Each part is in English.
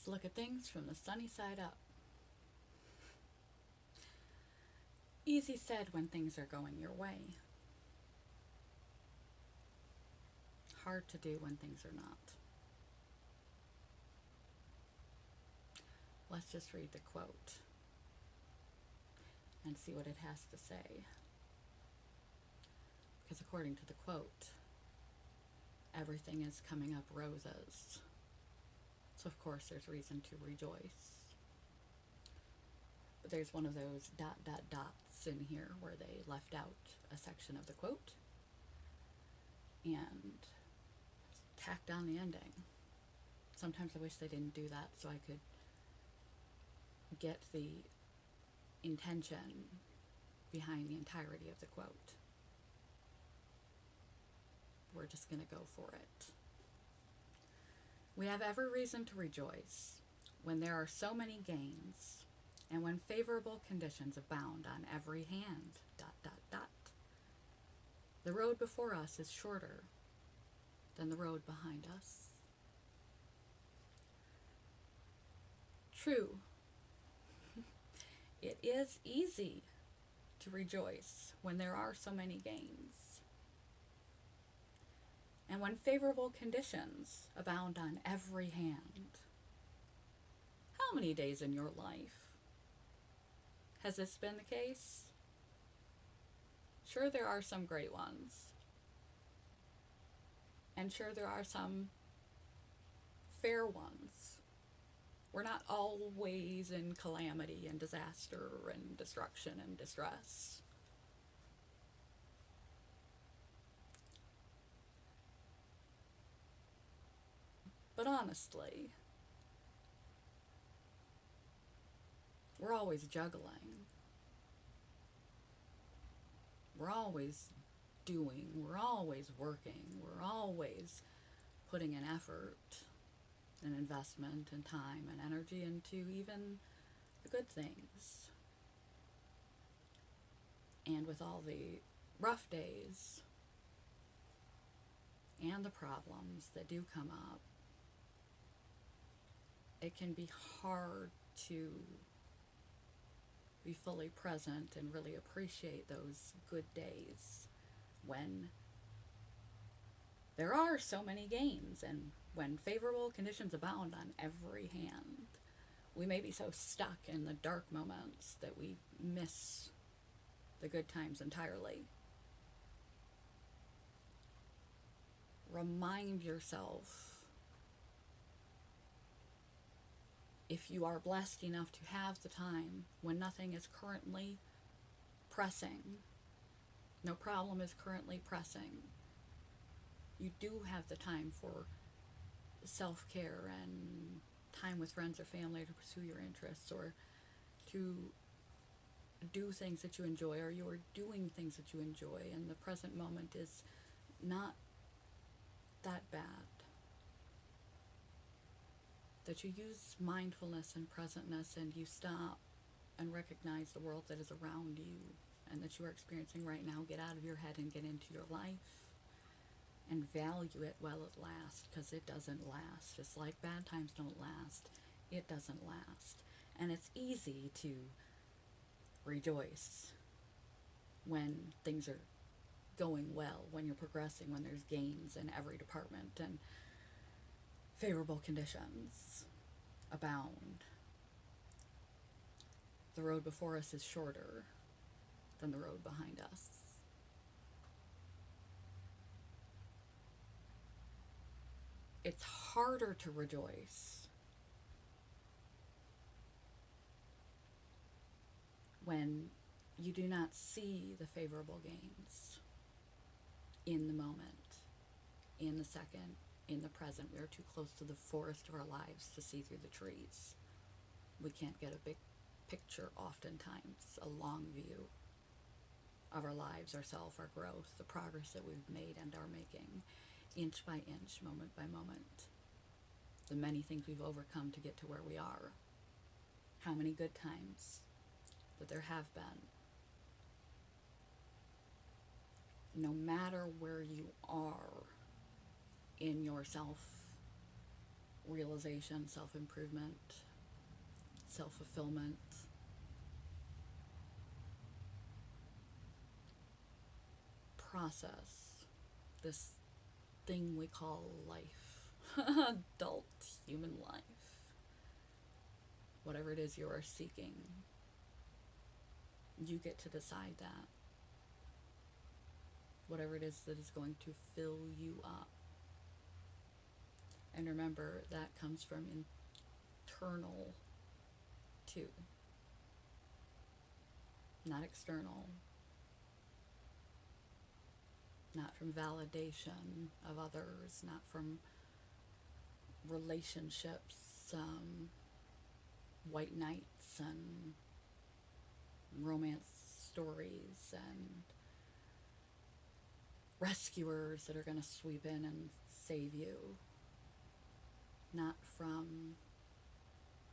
Let's look at things from the sunny side up. Easy said when things are going your way. Hard to do when things are not. Let's just read the quote and see what it has to say. Because according to the quote, everything is coming up roses. So of course there's reason to rejoice. But there's one of those ... dots in here where they left out a section of the quote and tacked on the ending. Sometimes I wish they didn't do that so I could get the intention behind the entirety of the quote. We're just going to go for it. We have every reason to rejoice when there are so many gains and when favorable conditions abound on every hand ... The road before us is shorter than the road behind us. True, it is easy to rejoice when there are so many gains and when favorable conditions abound on every hand. How many days in your life has this been the case? Sure, there are some great ones. And sure, there are some fair ones. We're not always in calamity and disaster and destruction and distress. But honestly, we're always juggling. We're always doing. We're always working. We're always putting an effort, an investment, and time and energy into even the good things. And with all the rough days and the problems that do come up, it can be hard to be fully present and really appreciate those good days when there are so many gains and when favorable conditions abound on every hand. We may be so stuck in the dark moments that we miss the good times entirely. Remind yourself, if you are blessed enough to have the time when nothing is currently pressing, no problem is currently pressing, you do have the time for self-care and time with friends or family to pursue your interests or to do things that you enjoy, or you are doing things that you enjoy, and the present moment is not that bad. That you use mindfulness and presentness and you stop and recognize the world that is around you and that you are experiencing right now. Get out of your head and get into your life and value it while it lasts, because it doesn't last. Just like bad times don't last, it doesn't last. And it's easy to rejoice when things are going well, when you're progressing, when there's gains in every department and favorable conditions abound. The road before us is shorter than the road behind us. It's harder to rejoice when you do not see the favorable gains in the moment, in the second, in the present. We are too close to the forest of our lives to see through the trees. We can't get a big picture oftentimes, a long view of our lives, ourselves, our growth, the progress that we've made and are making, inch by inch, moment by moment. The many things we've overcome to get to where we are. How many good times that there have been. No matter where you are in your self self-realization, self-improvement, self-fulfillment. Process this thing we call life, adult human life, whatever it is you are seeking. You get to decide that. Whatever it is that is going to fill you up. And remember, that comes from internal too, not external, not from validation of others, not from relationships, white knights and romance stories and rescuers that are going to sweep in and save you, not from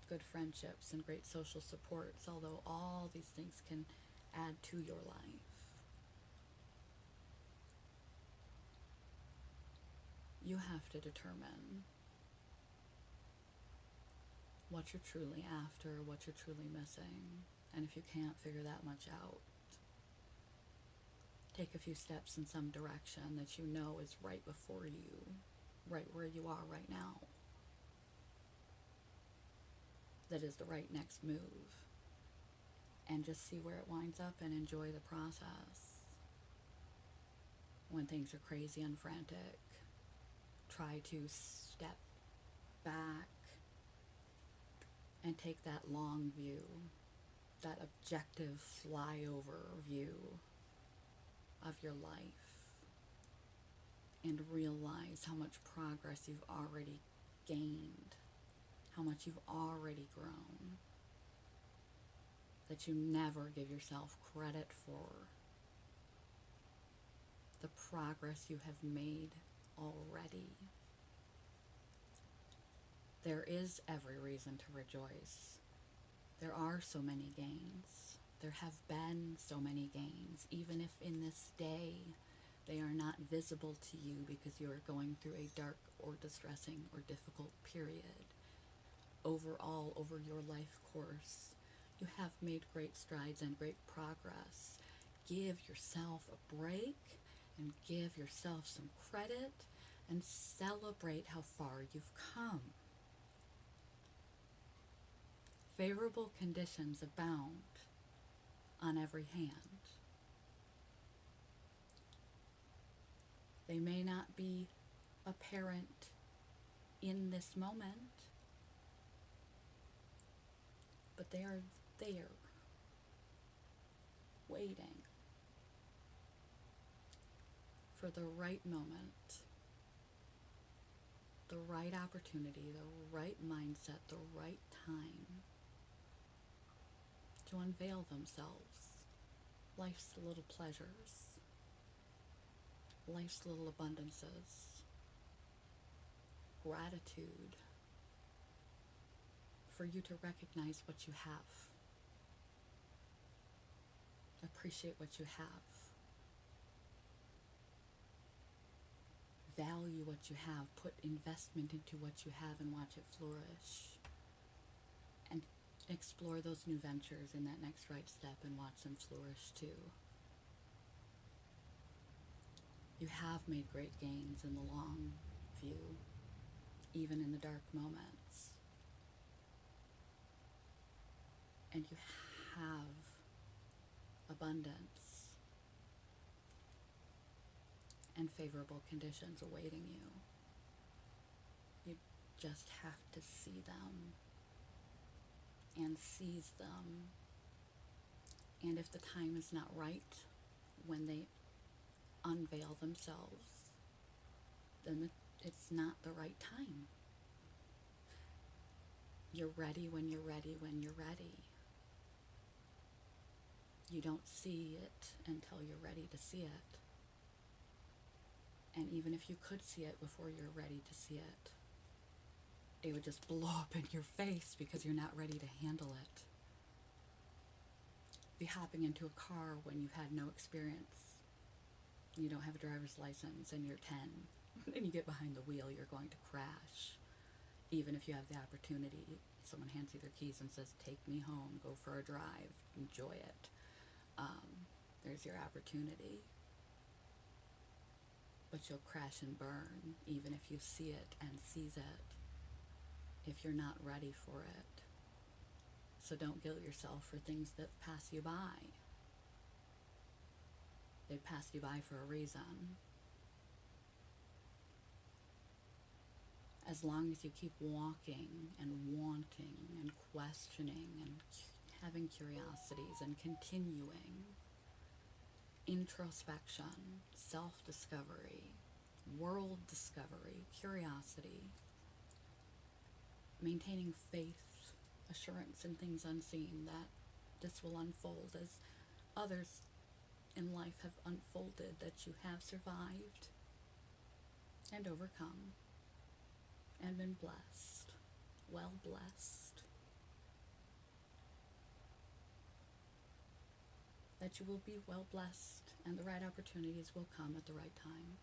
good friendships and great social supports, although all these things can add to your life. You have to determine what you're truly after, what you're truly missing, and if you can't figure that much out, take a few steps in some direction that you know is right before you, right where you are right now, that is the right next move, and just see where it winds up and enjoy the process. When things are crazy and frantic, try to step back and take that long view, that objective flyover view of your life, and realize how much progress you've already gained, how much you've already grown, that you never give yourself credit for the progress you have made already. There is every reason to rejoice. There are so many gains. There have been so many gains, even if in this day they are not visible to you because you are going through a dark or distressing or difficult period. Overall, over your life course, you have made great strides and great progress. Give yourself a break and give yourself some credit and celebrate how far you've come. Favorable conditions abound on every hand. They may not be apparent in this moment, but they are there, waiting for the right moment, the right opportunity, the right mindset, the right time to unveil themselves. Life's little pleasures, life's little abundances, gratitude for you to recognize what you have, appreciate what you have, value what you have, put investment into what you have and watch it flourish, and explore those new ventures in that next right step and watch them flourish too. You have made great gains in the long view, even in the dark moments. And you have abundance and favorable conditions awaiting you. You just have to see them and seize them. And if the time is not right when they unveil themselves, then it's not the right time. You're ready when you're ready when you're ready. You don't see it until you're ready to see it. And even if you could see it before you're ready to see it, it would just blow up in your face because you're not ready to handle it. Be hopping into a car when you've had no experience. You don't have a driver's license and you're 10, and you get behind the wheel, you're going to crash. Even if you have the opportunity, someone hands you their keys and says, take me home, go for a drive, enjoy it. There's your opportunity. But you'll crash and burn, even if you see it and seize it, if you're not ready for it. So don't guilt yourself for things that pass you by. They pass you by for a reason. As long as you keep walking and wanting and questioning and having curiosities and continuing, introspection, self-discovery, world discovery, curiosity, maintaining faith, assurance in things unseen, that this will unfold as others in life have unfolded, that you have survived and overcome and been blessed, well blessed, that you will be well blessed and the right opportunities will come at the right time.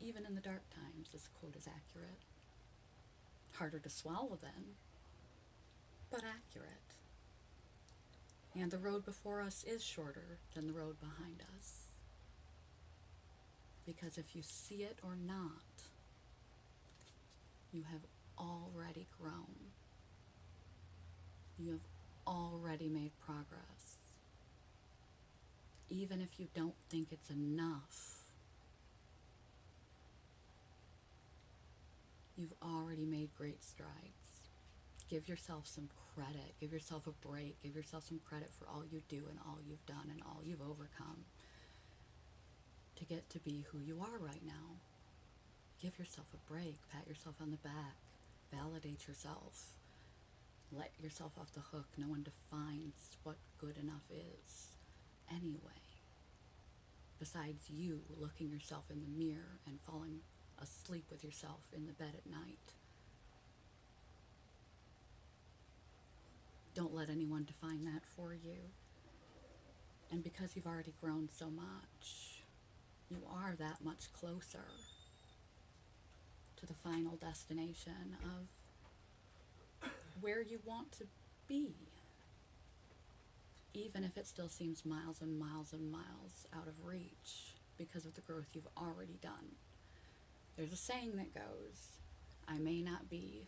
Even in the dark times, this quote is accurate. Harder to swallow then, but accurate. And the road before us is shorter than the road behind us. Because if you see it or not, you have already grown. You have already made progress. Even if you don't think it's enough, you've already made great strides. Give yourself some credit. Give yourself a break. Give yourself some credit for all you do and all you've done and all you've overcome to get to be who you are right now. Give yourself a break. Pat yourself on the back. Validate yourself. Let yourself off the hook. No one defines what good enough is anyway. Besides you looking yourself in the mirror and falling asleep with yourself in the bed at night. Don't let anyone define that for you. And because you've already grown so much, you are that much closer to the final destination of where you want to be. Even if it still seems miles and miles and miles out of reach because of the growth you've already done. There's a saying that goes, I may not be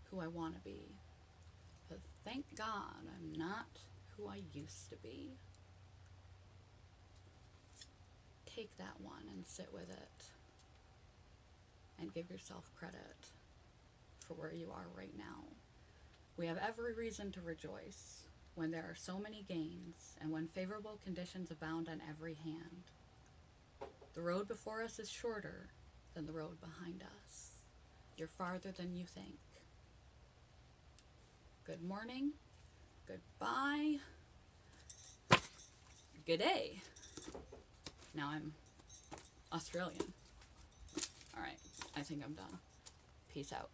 who I want to be, but thank God I'm not who I used to be. Take that one and sit with it and give yourself credit for where you are right now. We have every reason to rejoice when there are so many gains and when favorable conditions abound on every hand. The road before us is shorter than the road behind us. You're farther than you think. Good morning, goodbye, good day. Now I'm Australian. All right, I think I'm done. Peace out.